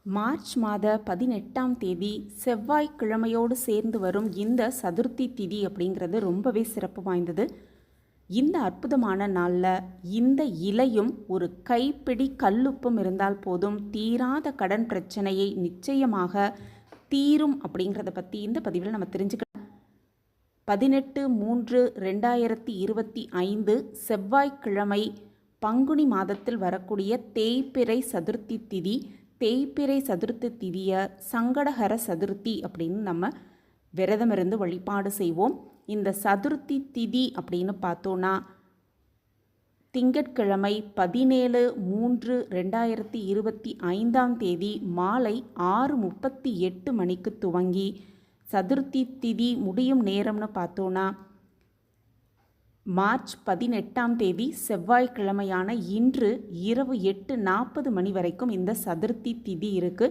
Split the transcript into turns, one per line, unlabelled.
March மாத 18ஆம் தேதி செவ்வாய்க்கிழமையோடு சேர்ந்து வரும் இந்த சதுர்த்தி திதி அப்படிங்கிறது ரொம்பவே சிறப்பு வாய்ந்தது. இந்த அற்புதமான நாளில் இந்த இலையும் ஒரு கைப்பிடி கல்லுப்பும் இருந்தால் போதும், தீராத கடன் பிரச்சனையை நிச்சயமாக தீரும் அப்படிங்கிறத பற்றி இந்த பதிவில் நம்ம தெரிஞ்சுக்கலாம். 18/3/2025 செவ்வாய்க்கிழமை பங்குனி மாதத்தில் வரக்கூடிய தேய்பிறை சதுர்த்தி திதி. தேய்பிறை சதுர்த்தி திதியை சங்கடஹர சதுர்த்தி அப்படின்னு நம்ம விரதம் இருந்து வழிபாடு செய்வோம். இந்த சதுர்த்தி திதி அப்படின்னு பார்த்தோன்னா திங்கட்கிழமை 17/3/2025 தேதி மாலை 6:38 மணிக்கு துவங்கி சதுர்த்தி திதி முடியும் நேரம்னு பார்த்தோன்னா மார்ச் 18ஆம் தேதி செவ்வாய்க்கிழமையான இன்று இரவு 8:40 மணி வரைக்கும் இந்த சதுர்த்தி திதி இருக்குது.